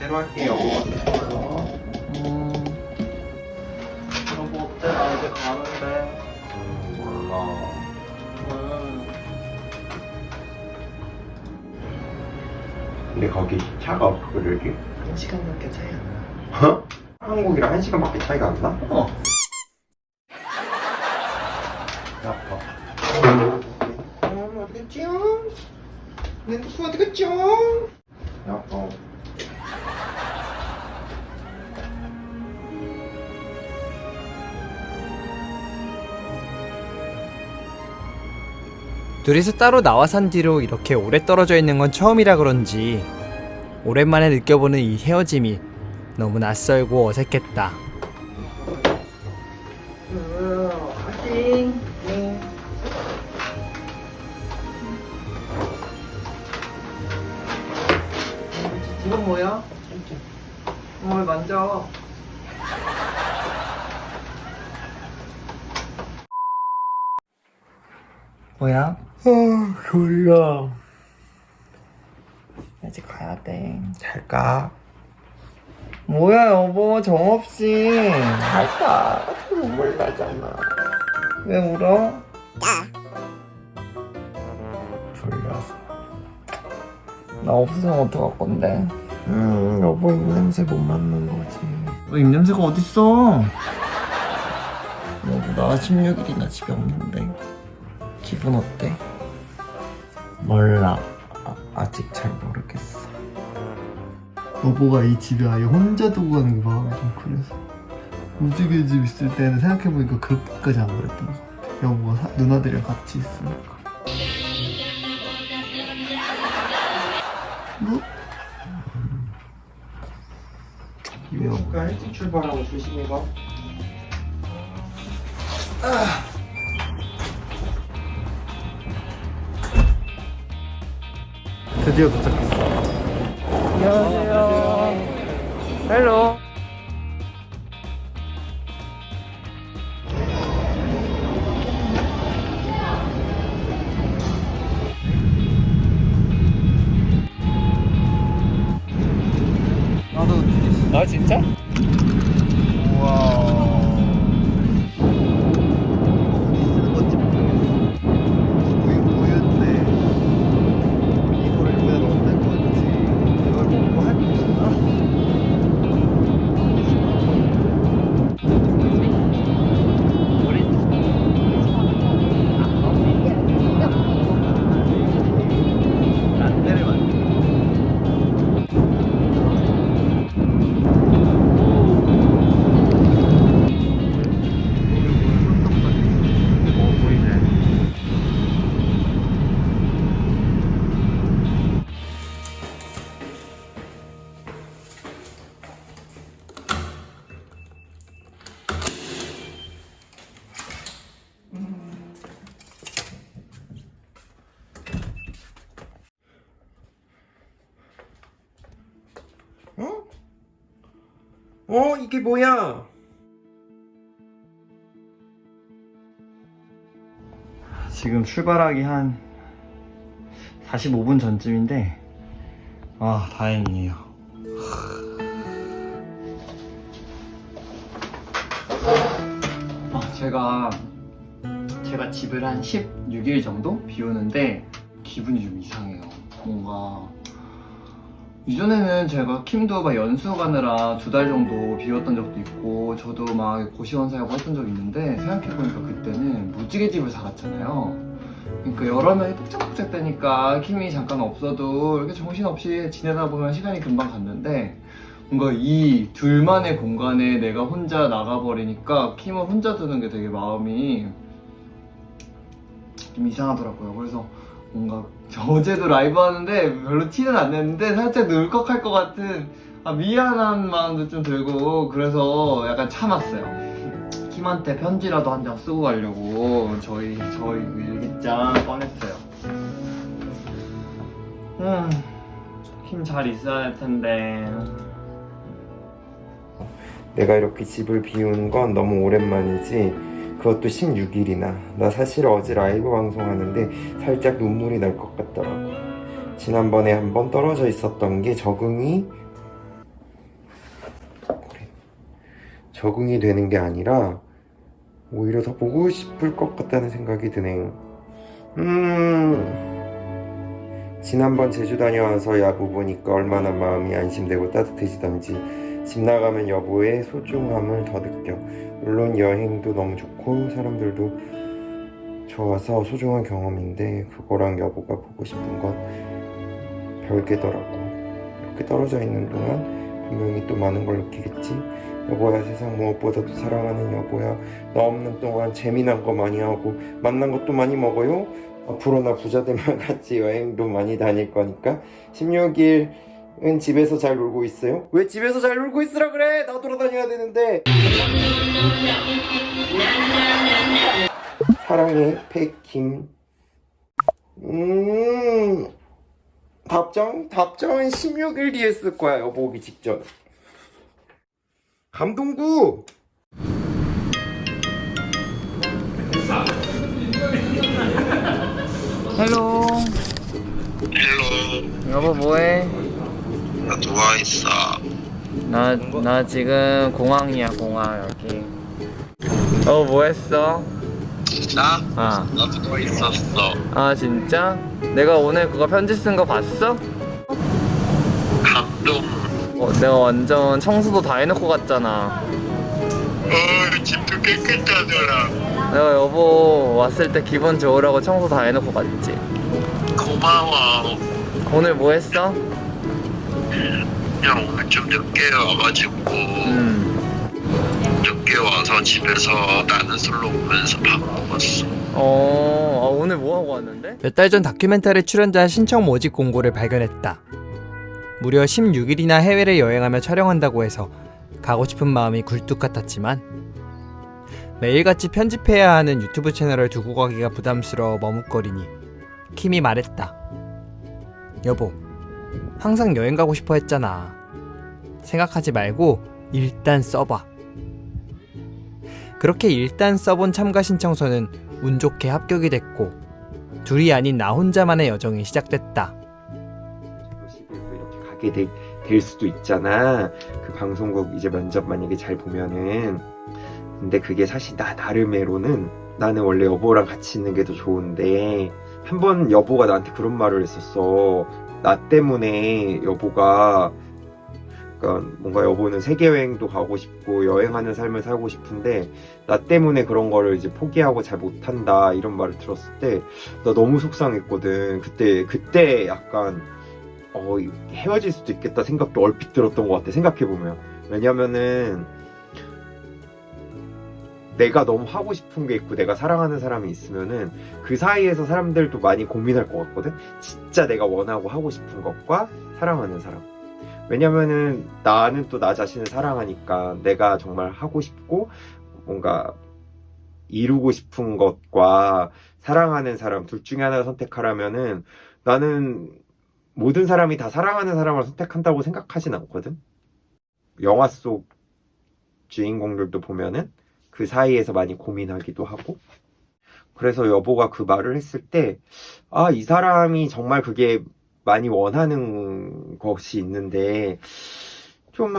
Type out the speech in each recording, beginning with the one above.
대로 할게요. 여보 어때? 나 이제 가는데. 몰라. 근데 거기 차가 없고 그러게? 1시간 넘게 차이 안 나. 어? 한국이랑 1시간밖에 차이가 안 나? 어. 아파. 어디 갔죠? 내 누구 어디 갔죠? 아파. 둘이서 따로 나와 산 뒤로 이렇게 오래 떨어져 있는 건 처음이라 그런지 오랜만에 느껴보는 이 헤어짐이 너무 낯설고 어색했다. 하긴. 이건 뭐야? 왜 만져? 뭐야? 졸려. 이제 가야 돼. 잘까? 뭐야 여보 정없이. 잘까? 눈물 나잖아. 왜 울어? 졸려서. 나 없으면 어떡할 건데? 여보 입냄새 못 맡는 거지. 입냄새가 어딨어? 여보 나 16일이나 집에 없는데 기분 어때? 몰라. 아직 잘 모르겠어. 여보가 이 집에 아예 혼자 두고 가는 게 마음이 좀 그래서 무지개 집 있을 때는 생각해보니까 그렇게까지 안 그랬던 것 같아. 여보가 누나들이랑 같이 있으니까. 뭐? 그러니까 일찍 출발하고 조심히 가. 드디어 도착했어. 안녕하세요. 헬로. 나도 아 진짜? 우와. 어디 쓰는 건지 모르겠어. 우유인데 이거를 여기다 넣는 건지 이걸 먹고 할 것인가? 란데를 만들. 이게 뭐야? 지금 출발하기 한 45분 전쯤인데 아 다행이에요. 제가 집을 한 16일 정도 비우는데 기분이 좀 이상해요. 뭔가 이전에는 제가 킴도 막 연수 가느라 2달 정도 비웠던 적도 있고 저도 막 고시원사하고 했던 적이 있는데 생각해보니까 그때는 무지개 집을 살았잖아요. 그러니까 여러 명이 복작복작 되니까 킴이 잠깐 없어도 이렇게 정신없이 지내다 보면 시간이 금방 갔는데 뭔가 이 둘만의 공간에 내가 혼자 나가버리니까 킴을 혼자 두는 게 되게 마음이 좀 이상하더라고요. 그래서 뭔가 어제도 라이브 하는데 별로 티는 안 냈는데 살짝 울컥할 것 같은 미안한 마음도 좀 들고 그래서 약간 참았어요. 킴한테 편지라도 한 장 쓰고 가려고 저희 일기장 꺼냈어요. 킴 잘 있어야 할 텐데. 내가 이렇게 집을 비우는 건 너무 오랜만이지. 그것도 16일이나. 나 사실 어제 라이브 방송하는데 살짝 눈물이 날 것 같더라고. 지난번에 한번 떨어져 있었던 게 적응이 적응이 되는 게 아니라 오히려 더 보고 싶을 것 같다는 생각이 드네요. 지난번 제주 다녀와서 야부 보니까 얼마나 마음이 안심되고 따뜻해지던지 집 나가면 여보의 소중함을 더 느껴. 물론 여행도 너무 좋고 사람들도 좋아서 소중한 경험인데 그거랑 여보가 보고 싶은 건 별개더라고. 이렇게 떨어져 있는 동안 분명히 또 많은 걸 느끼겠지. 여보야, 세상 무엇보다도 사랑하는 여보야. 너 없는 동안 재미난 거 많이 하고 맛난 것도 많이 먹어요. 앞으로 나 부자 되면 같이 여행도 많이 다닐 거니까 16일은 집에서 잘 놀고 있어요? 왜 집에서 잘 놀고 있으라 그래? 나 돌아다녀야 되는데. 사랑해 팩킴. 답장은 16일 뒤에 쓸 거야. 여보 오기 직전. 감동구. 헬로. 헬로, 여보 뭐해? 나 누워있어. 나 지금 공항이야, 공항 여기. 여보 뭐했어? 나? 아. 나도 누워있었어. 아 진짜? 내가 오늘 그거 편지 쓴 거 봤어? 감동. 내가 완전 청소도 다 해놓고 갔잖아. 집도 깨끗하더라. 내가 여보 왔을 때 기분 좋으라고 청소 다 해놓고 갔지. 고마워. 오늘 뭐 했어? 그냥 오늘 좀 늦게 와가지고, 늦게 와서 집에서 나는 솔로 보면서 밥 먹었어. 오늘 뭐 하고 왔는데? 몇 달 전 다큐멘터리 출연자 신청 모집 공고를 발견했다. 무려 16일이나 해외를 여행하며 촬영한다고 해서 가고 싶은 마음이 굴뚝 같았지만 매일같이 편집해야 하는 유튜브 채널을 두고 가기가 부담스러워 머뭇거리니 킴이 말했다. 여보, 항상 여행 가고 싶어 했잖아. 생각하지 말고 일단 써봐. 그렇게 일단 써본 참가 신청서는 운 좋게 합격이 됐고 둘이 아닌 나 혼자만의 여정이 시작됐다. 이렇게 가게 될 수도 있잖아. 그 방송국 이제 면접 만약에 잘 보면은. 근데 그게 사실 나 나름대로는 나는 원래 여보랑 같이 있는 게 더 좋은데 한 번 여보가 나한테 그런 말을 했었어. 나 때문에 여보가 그러니까 뭔가 여보는 세계 여행도 가고 싶고 여행하는 삶을 살고 싶은데 나 때문에 그런 거를 이제 포기하고 잘 못한다 이런 말을 들었을 때 나 너무 속상했거든. 그때 약간 헤어질 수도 있겠다 생각도 얼핏 들었던 것 같아. 생각해보면. 왜냐면은 내가 너무 하고 싶은 게 있고 내가 사랑하는 사람이 있으면은 그 사이에서 사람들도 많이 고민할 것 같거든. 진짜 내가 원하고 하고 싶은 것과 사랑하는 사람. 왜냐면은 나는 또 나 자신을 사랑하니까 내가 정말 하고 싶고 뭔가 이루고 싶은 것과 사랑하는 사람 둘 중에 하나를 선택하라면은 나는 모든 사람이 다 사랑하는 사람을 선택한다고 생각하진 않거든. 영화 속 주인공들도 보면은 그 사이에서 많이 고민하기도 하고. 그래서 여보가 그 말을 했을 때 이 사람이 정말 그게 많이 원하는 것이 있는데 좀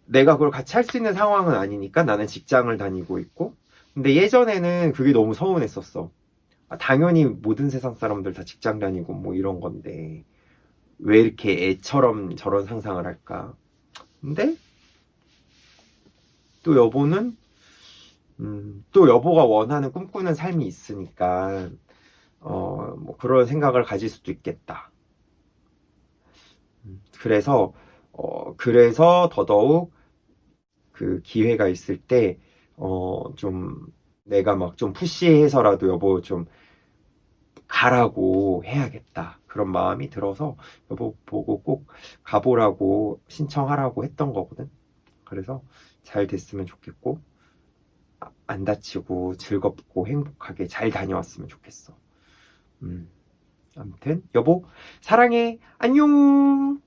내가 그걸 같이 할 수 있는 상황은 아니니까 나는 직장을 다니고 있고. 근데 예전에는 그게 너무 서운했었어. 당연히 모든 세상 사람들 다 직장 다니고 뭐 이런 건데 왜 이렇게 애처럼 저런 상상을 할까. 근데 또 여보는 또 여보가 원하는 꿈꾸는 삶이 있으니까 뭐 그런 생각을 가질 수도 있겠다. 그래서 더더욱 그 기회가 있을 때 좀 내가 막 좀 푸시해서라도 여보 좀 가라고 해야겠다 그런 마음이 들어서 여보 보고 꼭 가보라고 신청하라고 했던 거거든. 그래서 잘 됐으면 좋겠고 안 다치고 즐겁고 행복하게 잘 다녀왔으면 좋겠어. 아무튼 여보 사랑해. 안녕.